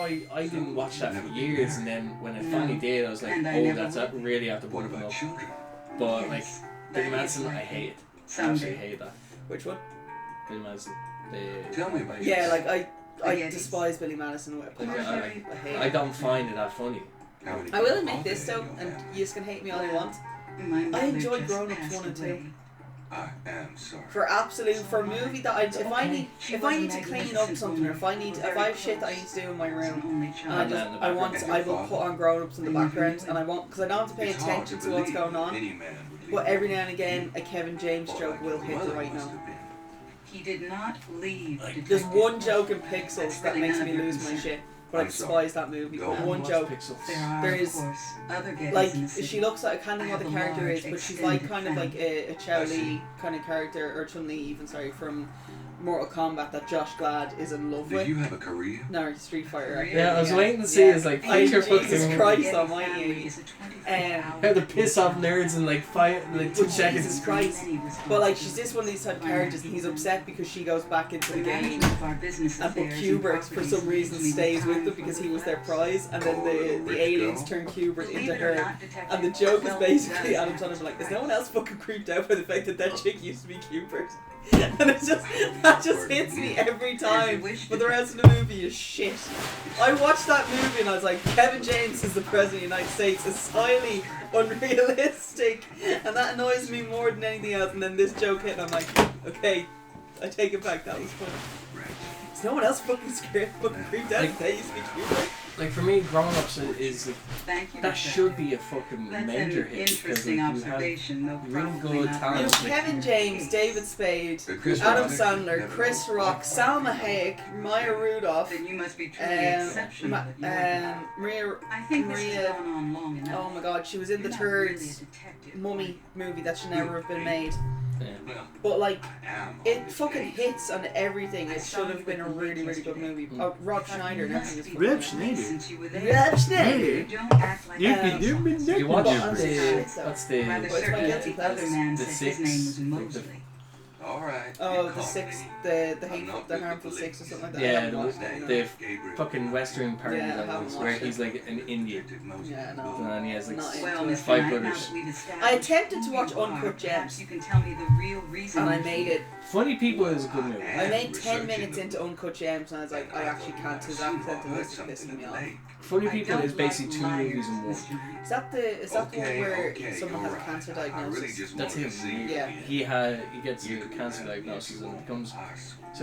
I didn't watch that for years, and then when I finally did, I was like, oh, that's really after one up. But like Billy Madison, I hate it. I absolutely hate that. Which one? Billy Madison. Tell me about Yeah, like I despise Billy Madison. I don't find it that funny. I will admit this though, and you can hate me all you want. I enjoyed Grown Ups 1 and 2. I am sorry. For a movie that if I need to clean up something, or if I have shit that I need to do in my room, and I will put on Grown Ups in the background, and because I don't have to pay attention to what's going on. But every now and again, a Kevin James joke will hit the right note. He did not leave. There's one joke in Pixels that makes me lose my shit. But I despise that movie. But one joke. There is, like, she looks like, I can't remember what the character is, but she's like kind of like a Chow Li kind of character, or Chun Li even, sorry, from Mortal Kombat that Josh Glad is in love with. Do you have a career? No, Street Fighter. Yeah, I was waiting to see his like future fucking. Jesus Christ Almighty. How to piss off nerds in like 2 seconds. Jesus Christ. But like, she's just one of these type of characters, and he's upset because she goes back into the game, and but Kubert for some reason stays with them because he was their prize, and then the aliens turn Kubert into her, and the joke is basically Adam Sandler like, is no one else fucking creeped out by the fact that chick used to be Kubert? And that just hits me every time. But the rest of the movie is shit. I watched that movie and I was like, Kevin James is the President of the United States. It's highly unrealistic, and that annoys me more than anything else. And then this joke hit, and I'm like, okay, I take it back. That was funny. Is no one else fucking creeped out? Like, they used to be Kubert. Like for me, Grown Ups is that should be a fucking major hit because like, you have really good talent. You have Kevin James, David Spade, Adam Sandler, Chris Rock, Salma Hayek, Maya Rudolph, Maria. Oh my God, she was in the third Mummy movie that should never have been made. Yeah. But like, it fucking hits on everything. It should have been a really, really good movie. Rob Schneider and everything. Rob Schneider. You watch what's the six? Alright. Oh, the six, the harmful six or something like that. Yeah, the fucking Western part where he's like an Indian. Yeah, no. And he has like 5 brothers. I attempted to watch Uncut Gems. You can tell me the real reason. And I made it. Funny People is a good movie. I made 10 minutes into Uncut Gems and I was like, I actually can't. His accent and this is pissing me off. Funny People is basically 2 movies in one. Is that the one where someone has a cancer diagnosis? That's him. Yeah. He gets a cancer diagnosis and it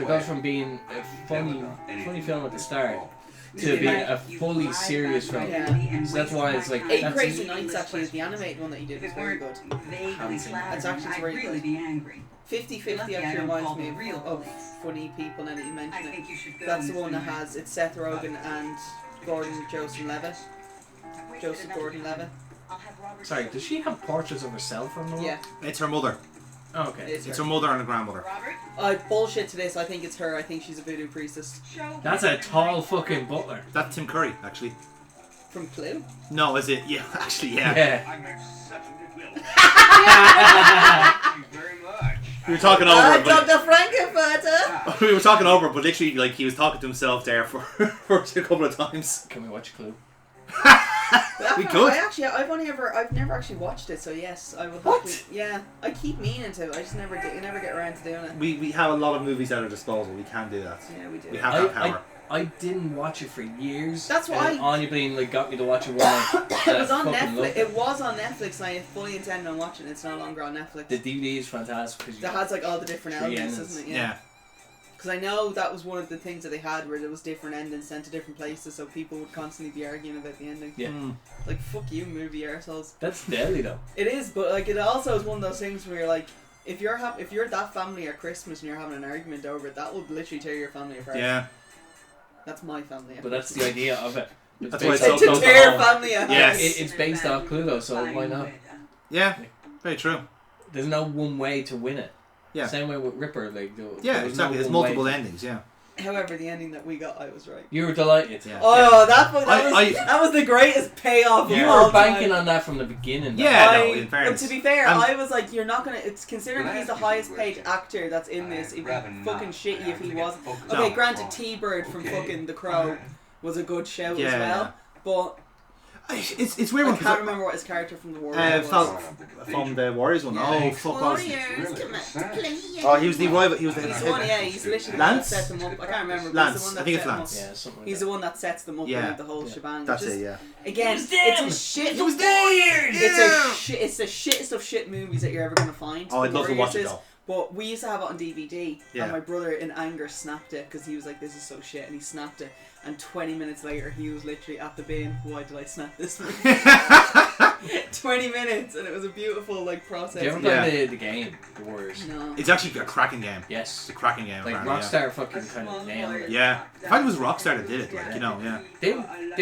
goes from being a funny film at the start to being a fully serious film. Yeah. So that's why it's like 8 Crazy Nights actually is the animated one that you did. It's very good. It's actually very good. 50-50 actually reminds me of Funny People now that you mention it. That's the one that has, it's Seth Rogen and Joseph Gordon-Levitt. Sorry, does she have portraits of herself on the wall? Yeah. It's her mother. Oh, okay. It's her mother and her grandmother. I bullshit to this. I think it's her. I think she's a voodoo priestess. That's a tall fucking butler. That's Tim Curry, actually. From Clue? No, is it? Yeah, actually, yeah. Thank you very much. We were talking over. Dr. Frankenfurter! We were talking over, but literally, like, he was talking to himself there for a couple of times. Can we watch Clue? We could. I've never actually watched it, so yes, I will. What? Yeah, I keep meaning to. I just never get around to doing it. We have a lot of movies at our disposal. We can do that. Yeah, we do. We have that power. I didn't watch it for years. That's why Anya Bean like got me to watch it one night. It was on Netflix. It was on Netflix, and I fully intended on watching it. It's no longer on Netflix. The DVD is fantastic. It has like all the different elements, doesn't it? Yeah. Because I know that was one of the things that they had where there was different endings sent to different places, so people would constantly be arguing about the ending. Yeah. Like, fuck you, movie arseholes. That's deadly though. It is, but like it also is one of those things where you're like, if you're that family at Christmas and you're having an argument over it, that would literally tear your family apart. Yeah. That's my family. But that's the idea of it. That's why it's to tear family apart. Yes. It's based off Clue though, so why not? Yeah. Very true. There's no one way to win it. Yeah. Same way with Ripper, like yeah, exactly. There's multiple endings. Yeah. However, the ending that we got, I was right. You were delighted. Yeah. Oh, that was the greatest payoff. You were banking on that from the beginning. Yeah, in fairness. But to be fair, I was like, you're not gonna. It's considering he's the highest paid actor that's in this. It'd be fucking shitty if he wasn't. Okay, granted, T-Bird from fucking The Crow was a good shout Yeah. as well. But It's weird I one can't remember what his character from the Warriors was. from the Warriors one. Yeah. Oh fuck! Was he? Warriors, come on, play. Oh, he was the rival. He was the He's the one, yeah, he's literally the one that Lance? set them up. I can't remember. But Lance. He's the one that I think it's set them Lance. up. Yeah, something like He's that. the one that sets them up Yeah. with the whole shebang. That's Just, it. Yeah. Again, It was it's them. a shit. It was the Warriors. It's the shittest of shit movies that you're ever gonna find. Oh, I'd The love to watch it Warriors is. though. But we used to have it on DVD, Yeah. and my brother in anger snapped it because he was like, "This is so shit," and he snapped it. And 20 minutes later, he was literally at the bin. Why did I snap this movie? 20 minutes, and it was a beautiful like process. Do you ever Yeah. play the game, The Warriors? No. It's actually a cracking game. Yes. It's a cracking game. Like apparently, Rockstar fucking kind of nailed it. Yeah. In fact, it was Rockstar that did it. Like, you know, yeah. They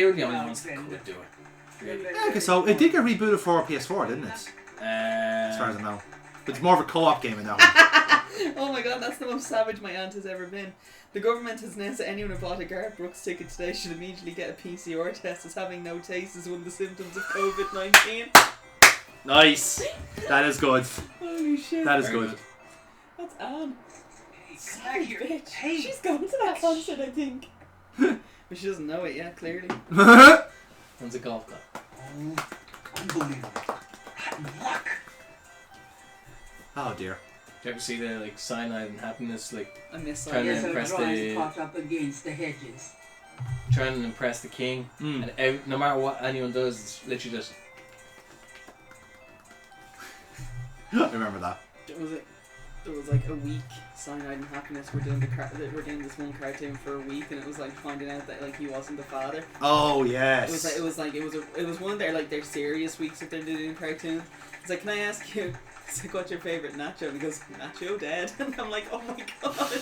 were the only ones that could do it. Really. Yeah, okay, so it did get rebooted for PS4, didn't it? As far as I know. But it's more of a co-op game in that one. Oh my god, that's the most savage my aunt has ever been. The government has announced that anyone who bought a Garth Brooks ticket today should immediately get a PCR test, as having no taste is one of the symptoms of COVID-19. Nice. That is good. Holy shit. That is Very good. That's Anne. Hey, come back Savage here. bitch. Hey. She's going to that concert, I think. But she doesn't know it yet, clearly. When's a golf club? Oh, unbelievable. Rotten luck. Oh dear. Do you ever see the like cyanide and happiness, like I miss Trying that. to impress the up against the hedges. trying to impress the king, Mm. and no matter what anyone does, it's literally just I remember that. There was like a week, Cyanide and Happiness were doing we're doing this one cartoon for a week, and it was like finding out that like he wasn't the father. Oh It yes. was one of their serious weeks that they're doing cartoons. It's like, can I ask you? It's like, what's your favorite nacho? And he goes, Nacho Dead. And I'm like, oh my god.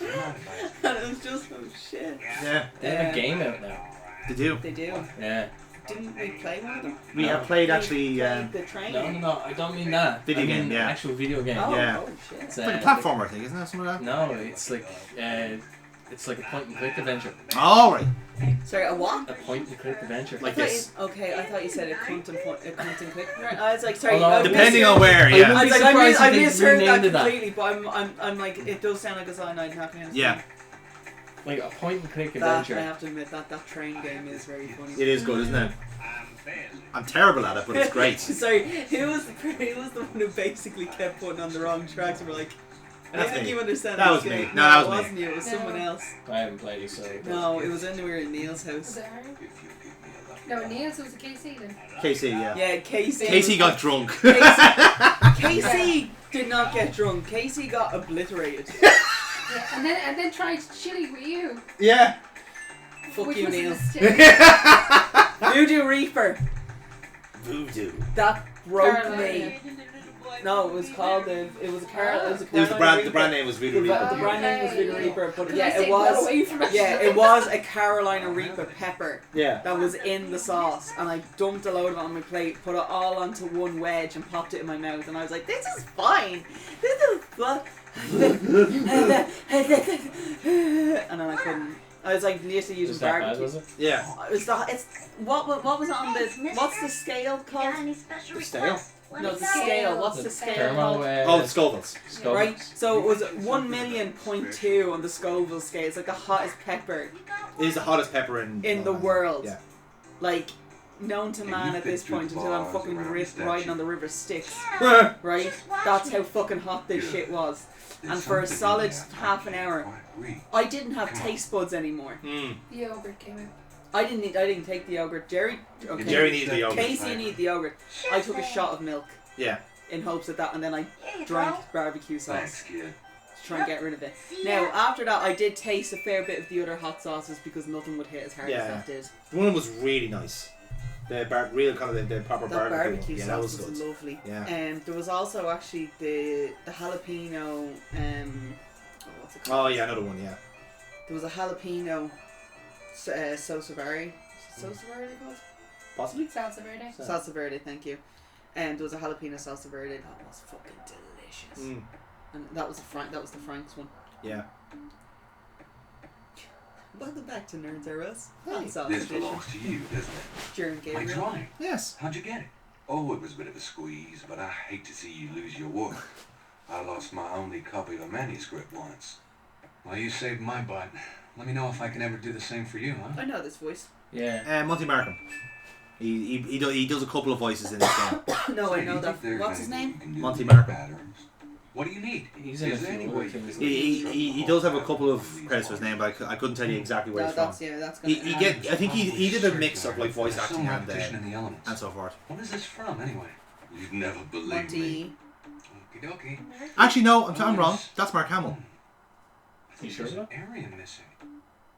And it was just oh shit. Yeah. they have a game out now. They do. They do. Yeah. Didn't we play one of them? We No. have played We actually. played the train. No, I don't mean that. Video I mean game, yeah. An actual video game. Oh, Yeah. oh shit. It's, It's like a platformer thing, isn't it? Something like that. No, it's like a point and click adventure. Oh right. Sorry, a what? A point and click adventure. Like I thought this. I thought you said a cunt and click. Right, I was like, sorry. Although, I Depending misheard- on where, I yeah. I was like, surprised I if they misheard that renamed it that. completely, but I'm like, it does sound like a Cyanide and Happiness. Yeah. Like a point and click That, adventure. I have to admit, that train game is very funny. It is good, isn't it? I'm fancy. I'm terrible at it, but it's great. Sorry, who was the one who basically kept putting on the wrong tracks? And we're like, I don't That's think me. you understand That this was me. game. No, that was it me. wasn't you. It was No. someone else. I haven't played it, so. No, it was when we were at Neil's Was house. it Harry? If you give me a lucky No, dollar. Neil's was a KC then. Casey, yeah. Yeah, Casey. Casey got drunk. Casey did not get drunk. Casey got obliterated. Yeah, and then tried chili with you. Yeah. Fuck which you, was a Neil. mistake. Voodoo Reaper. Voodoo. That broke Carolina. me. No, it was called it was a Carol. It was a It was the Carolina brand. The Reaper. brand name was Voodoo The Reaper. brand name was Voodoo Reaper, but Can I yeah, say it go was. away from it? Yeah, it was a Carolina Reaper pepper Yeah. that was in the sauce, and I dumped a load of it on my plate, put it all onto one wedge, and popped it in my mouth, and I was like, "This is fine. This is fun." And then I couldn't. I was like, literally using Was that bad, barbecue. was it? Yeah. It's what was it on the? What's the scale called? The stale. No, the scale. What's the The scale thermo, called? Oh, the Scovilles. Scoville. Right, so it was 1,000,000.2 on the Scoville scale. It's like the hottest pepper It is the hottest pepper in the world. Yeah. Like, known to man at this point until I'm fucking riding on the river Styx. Yeah. Right? That's how fucking hot this shit was. And for a solid half an hour, I didn't have taste buds anymore. Mm. The yogurt came out. I didn't take the yogurt. Jerry Jerry needed the yogurt. Casey needed the yogurt. I took a shot of milk Yeah. in hopes of that, and then I drank barbecue Thanks, sauce kid. to try and get rid of it. Now, after that, I did taste a fair bit of the other hot sauces because nothing would hit as hard Yeah. as that did. One was really nice. The real kind of the proper That barbecue Yeah, sauce that was was good. lovely. Yeah. And there was also actually the jalapeno. What's it called? Oh yeah, another one. Yeah. There was a jalapeno salsa verde. Salsa verde called? Possibly. Salsa verde. Salsa verde, thank you. And there was a jalapeno salsa verde that was fucking delicious. Mm. And that was the Frank's one. Yeah. Welcome back to Nerds R Us. Hey. This Edition. belongs to you, doesn't it? During My Gabriel. drawing. Yes. How'd you get it? Oh, it was a bit of a squeeze, but I hate to see you lose your work. I lost my only copy of a manuscript once. Well, you saved my butt. Let me know if I can ever do the same for you, huh? I know this voice. Yeah. Monty Markham. He does a couple of voices in this game. No, I know that. What's his name? Monty Markham. What do you need? He's in a few other things. He does have a couple of credits for his name, but I couldn't tell you exactly where No, he's from. that's gonna I think he did a mix of like voice acting and so forth. What is this from anyway? You'd never believe me. Monty. Okie dokie. Actually, no, I'm wrong. That's Mark Hamill. I think there's an area missing.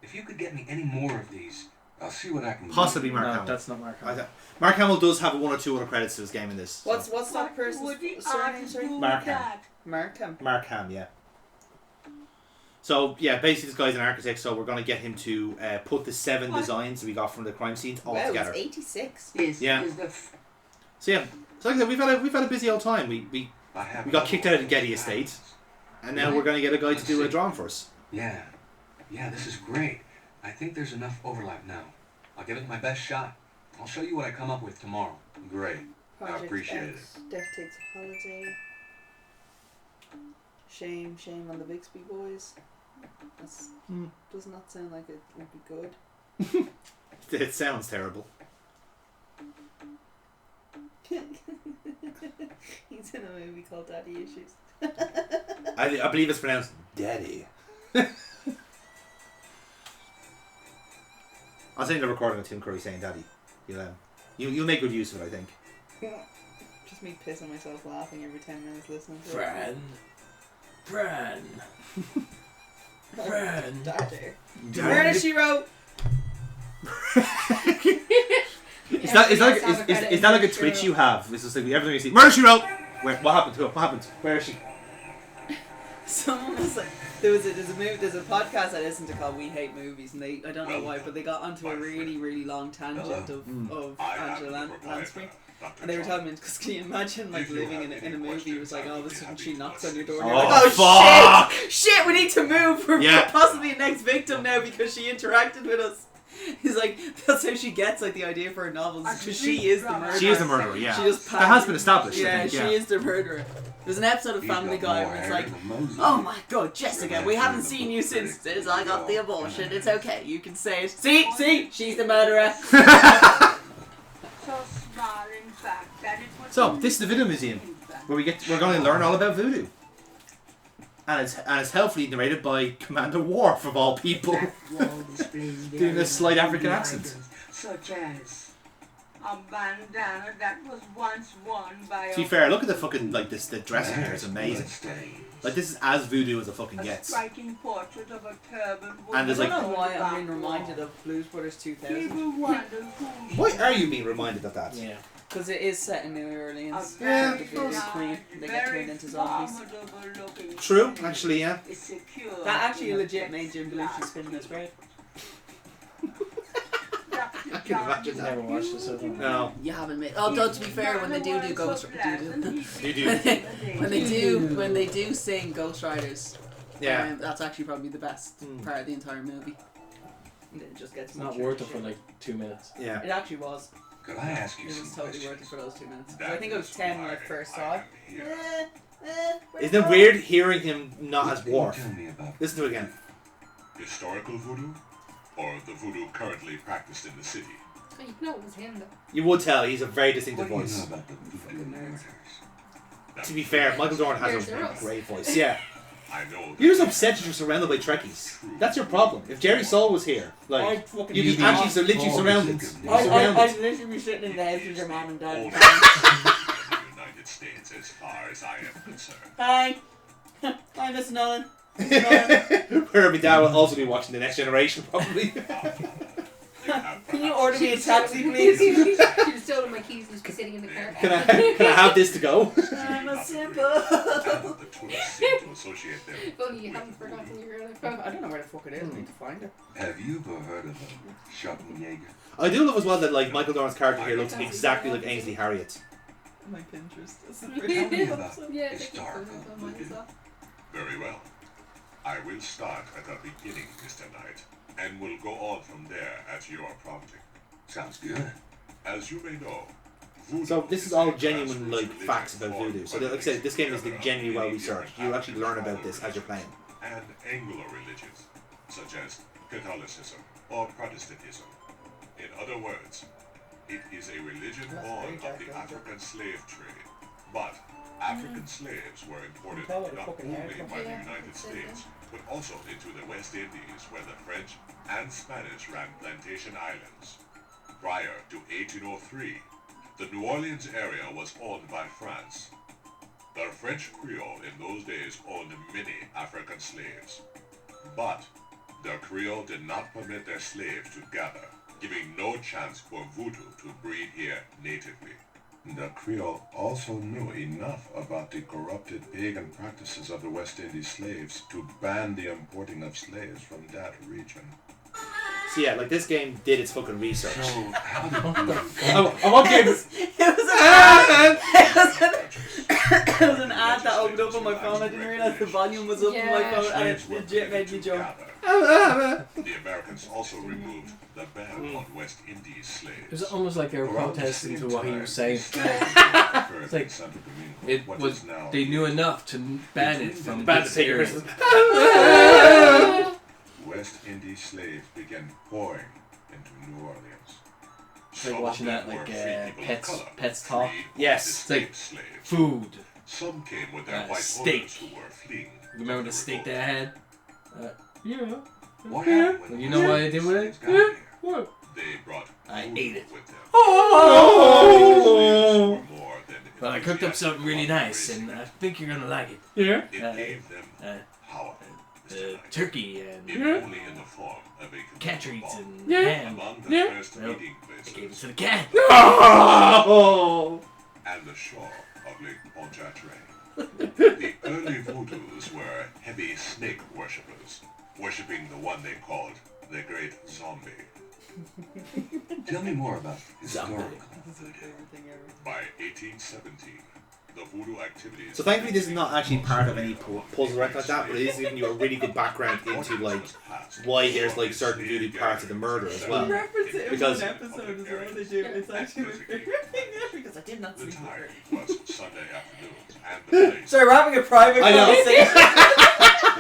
If you could get me any more of these, I'll see what I can do. Possibly Mark No, Hamill. that's not Mark Hamill. Mark Hamill does have one or two other credits to his game in this. So. What's that person's surname? Sorry. Markham. Markham, yeah. So yeah, basically this guy's an architect, so we're gonna get him to put the 7 designs that we got from the crime scenes all together. Wow, it's 86. Yeah. So yeah, so like I said, we've had a busy old time. We got kicked out of the Getty estate, and now we're gonna get a guy to do a drawing for us. Yeah, this is great. I think there's enough overlap now. I'll give it my best shot. I'll show you what I come up with tomorrow. Great. I appreciate it. Death takes a holiday. Shame on the Bixby boys. Does not sound like it would be good. It sounds terrible. He's in a movie called Daddy Issues. I believe it's pronounced Daddy. I'll send the recording of Tim Curry saying Daddy. You'll make good use of it, I think. Just me pissing myself laughing every 10 minutes listening to Bran. Daddy. Murder, She Wrote. Is that like a twitch you have? It's just like everything you see. Murder, She Wrote. What happened to her? What happened? Where is she? Someone was like, there's a podcast I listened to called We Hate Movies, and I don't know why, but they got onto a really long tangent of Angela Lansbury. And they were talking about, because can you imagine like living in a movie, it was like all of a sudden she knocks on your door and you're like, oh fuck! shit, we need to move, we're possibly next victim now because she interacted with us. He's like, that's how she gets like the idea for her novels, because she is the murderer. She is the murderer, yeah. She just that has been established. Yeah, she is the murderer. There's an episode of Family Guy where it's like, oh my god, Jessica, we haven't seen you since I got the abortion, it's okay, you can say it. See, she's the murderer. So, this is the Voodoo Museum, where we're going to learn all about voodoo. And it's helpfully narrated by Commander Worf, of all people, doing a slight African accent. Such as a bandana that was once worn by to be fair, look at the fucking, like, the dressing here, it's amazing. Like, this is as voodoo as it fucking gets. striking portrait of a turban. And there's I like... don't know why I'm being reminded of Blues Brothers 2000. Why are you being reminded of that? Yeah. Because it is set in New Orleans. Yeah. The Voodoo Queen, they get turned into zombies. True, actually, yeah. That actually legit made Jim Belushi spin in his grave. I can imagine I that. never watched this. No. You haven't made. Although to be fair, when they do Ghost Voodoo. when they do sing Ghost Riders, Yeah. that's actually probably the best part of the entire movie. And it just gets It's not worth it for like 2 minutes. Yeah. It actually was. Could I ask you It some was totally questions? worth it for those 2 minutes. 'Cause I think it was 10 when I first saw it. Isn't it weird hearing him not as Worf? Tell me about Listen to it again. Historical voodoo? Or the voodoo currently practiced in the city? Oh, you know it was him though. You would tell, he's a very distinctive what do you know voice. about the voodoo murders? To be fair, Michael Dorn has There's a us. great voice. Yeah. I know You're just upset that you're surrounded by Trekkies. That's your problem. If Jerry Saul was here, like, you'd be actually literally surrounded. I'd literally be sitting in the house with your mom and dad. United States as far as I am concerned. Hi. Hi, Miss Nolan. Where my dad will also be watching The Next Generation, probably. Can you order me a taxi, please? She just told him my keys and was sitting in the car. Can I have this to go? I'm a simple. The tourists seem to associate them. If only you haven't forgotten your other phone. I don't know where the fuck it is. I need to find it. Have you ever heard of a Schottenjäger? I do love as well that like Michael Dorn's character here looks exactly like Ainsley Harriott. My Pinterest. Tell me about Yeah, I think historical it's on mine as voodoo. well. Very well. I will start at the beginning, Mr. Knight, and will go on from there at your prompting. Sounds good. As you may know, voodoo So this is all a genuine grassroots like religion facts about formed voodoo. So by like I said, mixing this game is together genuinely well Indian researched. You and actually learn about African this as you're playing. and Anglo religions. such as Catholicism or Protestantism. In other words, it is a religion born of the African slave trade. But African slaves were imported not only by the United States, but also into the West Indies, where the French and Spanish ran plantation islands. Prior to 1803, the New Orleans area was owned by France. The French Creole in those days owned many African slaves. But the Creole did not permit their slaves to gather, giving no chance for Voodoo to breed here natively. The Creole also knew enough about the corrupted pagan practices of the West Indies slaves to ban the importing of slaves from that region. So yeah, like this game did its fucking research. So, how did you... I want Gabriel. It was an ad that opened up on my phone. I didn't realize the volume was up on my phone, and it legit made me jump. The Americans also removed the ban on West Indies slaves. It was almost like they were protesting to what he was saying. It's like it was. They knew enough to ban it from this area. West Indies slaves began pouring into New Orleans. It's like watching that, like Pets Talk. Yes, it's like slaves. Food. Some came with their white steak. owners who were fleeing. Remember the steak they had? Yeah. What happened when You know what I did with it? got here? They brought I Voodoo ate it. with them. Oh! But I cooked up something really nice, and I think you're gonna like it. Yeah. It gave them power. Turkey and Only in the form of a cat treats bomb. and ham. Among the first Well, eating I gave it places to the cat. Oh! and the shore of Lake Pontchartrain. The early Voodoos were heavy snake worshippers, worshipping the one they called the Great Zombie. Tell me more about historical voodoo. By 1817, the voodoo activities... So thankfully this is not actually part of any puzzle or anything like that, but it is giving you a really good background into like why there's like certain voodoo parts of the murder as well. Reference it in Because- one episode as well. They do. It's actually my favorite thing ever because I did not The sleep with time her. was Sunday afternoons, and the place... Sorry, we're having a private I know. conversation.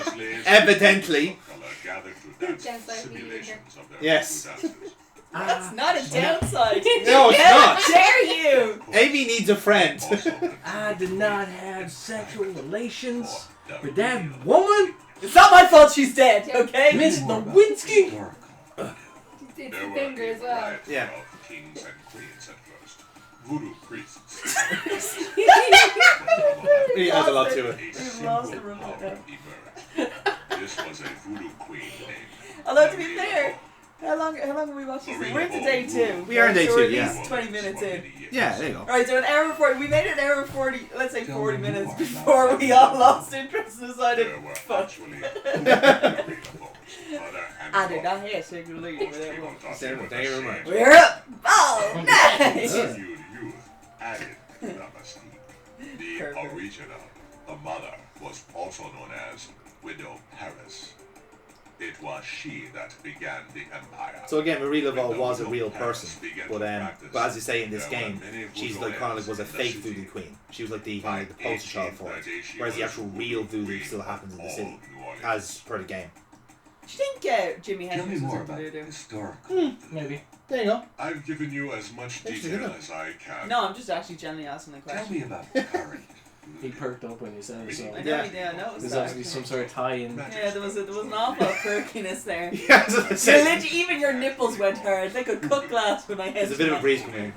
the slaves Evidently. of color gathered to dance Just like me, simulations of their Yes. voodoo dances. That's not a downside. No, it's How not. dare you? Amy needs a friend. Also, I did not have sexual relations the with that real woman, It's not my fault she's dead, okay? Miss More about Nowinski. historical voodoo. It's There the were finger a as well. variety Yeah. of kings and queens at first. Voodoo priests. It has a lot to it. A We've lost the single remote power now. emerged. This was a voodoo queen named... Although to be fair, how long have we watched this thing? We're into day 2. We are in day So we're two, at yeah. least 20 minutes in. Yeah, there you go. Alright, so an hour and 40. We made an hour and 40, let's say Tell 40 me minutes more before about we all lost interest and decided, There were fuck. actually three other I did not have sexual relations Most with that people woman. thought Thank they were you the very same. much. We're up! Oh, nice! Renewed youth added to the mystique. The Perfect. original, the mother, was also known as Widow Paris. It was she that began the empire. So again, Marie Laveau was a real person, but as you say in this game, she's like kind of like was a fake voodoo queen. She was like the kind of like the poster child for it, whereas the actual real voodoo still happens in the city, as per the game. Do you think Jimi Tell me Hendrix was more into about voodoo? historical voodoo. Maybe. There you go. I've given you as much Interesting, detail isn't as I can. No, I'm just actually generally asking the Tell question. me about current He voodoo. perked up when he said it, so I know Yeah. he did, I noticed there's that. obviously some sort of tie-in. Yeah, there was an awful lot of perkiness there. Yeah, that's what I So said. literally, even your nipples went hard. They could cook glass when I had There's a bit of a breeze coming in.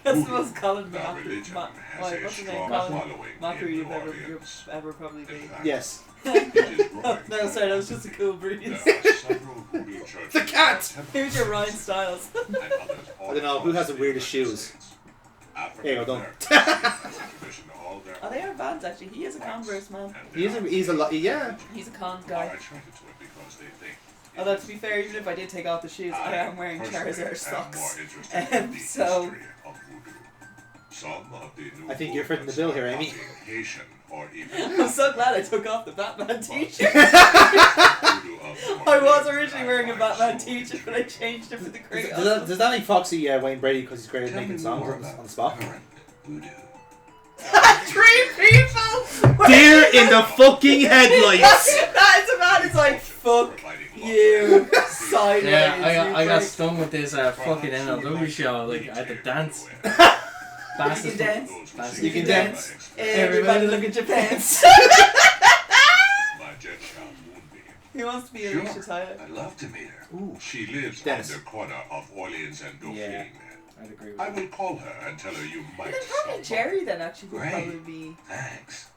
That's the most Colin The religion has a what's his name? strong Colin following mockery in you've New ever, Orleans. ever probably In been. fact, Yes. it is growing. No, sorry, that was just a cool breeze. There are several voodoo churches The cat! and Here's your Ryan Styles. and others all I don't know, who has the across weirdest United shoes? States. There you go, done. Oh, they are bands actually. He is a Converse man. He's a lot. Yeah. He's a cons I guy. attracted to it because they think it Although to is be fair, even if I did take off the shoes, I am wearing personally Charizard am socks. more interested in the So history of voodoo. Some of the new I think you're fitting the bill here, Amy. voodoo Haitian or even I'm so glad I took off the Batman t-shirt. voodoo of I was originally wearing a Batman t-shirt, but I changed it for the Creole. Does that make Foxy Wayne Brady because he's great at Tell making me songs more on the about spot? current voodoo. 3 people! Deer in the fucking headlights! That is about I got stung with this fucking NLW show. Like I had to dance. You can dance. You can dance. Everybody look at your pants. My jet shall moonbeam. He wants to be Sure. Alicia Tyler. I'd love to meet her. Ooh. She lives Dennis. on the corner of Orleans and Dauphine. Yeah. I'd agree with I that. will call her and tell her you might And then stop probably by. Jerry then actually would Great. probably be. Thanks.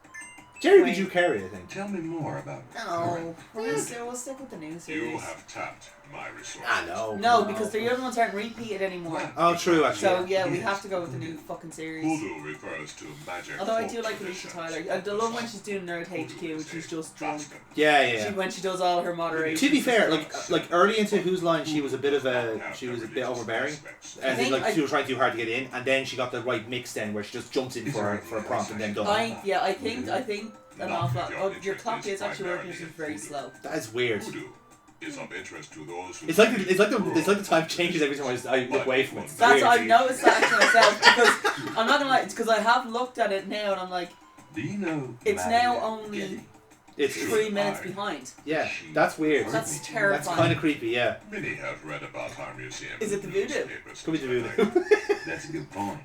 Jerry would you carry, I think. Tell me more about her. No, we'll stick with the new You series. have tapped my resources. Ah, no. No, because the other ones aren't repeated anymore. Oh, true, actually. So yeah, we have to go with the new fucking series. Voodoo refers to magic. Although I folk do like Alicia traditions. Tyler. I love when she's doing Nerd HQ and she's just drunk. Yeah. When she does all her moderation. To be fair, like early into Whose Line, she was a bit overbearing, as in like she was trying too hard to get in, and then she got the right mix then where she just jumps in for a prompt and then done. I think an awful lot. Oh, your clock is actually working. It's just very slow. That is weird. Voodoo is of interest to those who It's like the time changes every time I look away from it. It's That's weird. I've noticed that actually myself because I'm not gonna lie. It's because I have looked at it now and I'm like, Do you know? it's Madeline now only Getty? It's 3 minutes behind. yeah, that's weird. That's That's terrifying. kind of creepy. Yeah, many have read about our museum. Is it the Voodoo? newspapers. could be the Voodoo. That's a good point.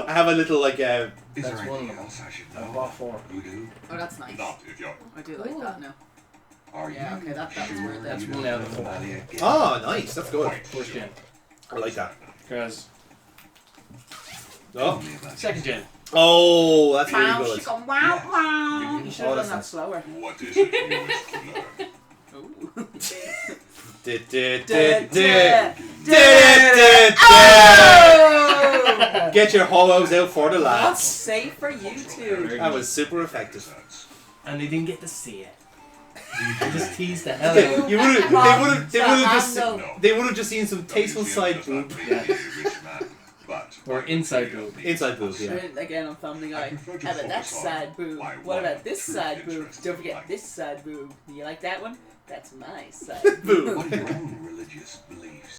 I have a little like Is That's there one anything of them. else I should I know? bought 4. Voodoo? Oh, that's nice. Not if you're I do like that now. Are Yeah, you okay, that was sure worth it. That's you one know out of 4. Madeline Getty? Oh, nice. That's good. First gen. I like that. Because Tell Oh, me about second you. gen. oh, that's really Wow, good. she gone wow wow. You should Oh, have that's done that nice. slower. What is it you wish to learn? Oh! Get your holos out for the That's lads. safe for you two. That was super effective. And they didn't get to see it. They just teased the hell out of it. You would have. No. They would have just seen some tasteful side boob. Or inside boob. Inside boob, yeah. Again on Family Guy. How about that side boob? What about this side boob? Don't forget this side boob. You like that one? That's my side Boob. What are your own religious beliefs?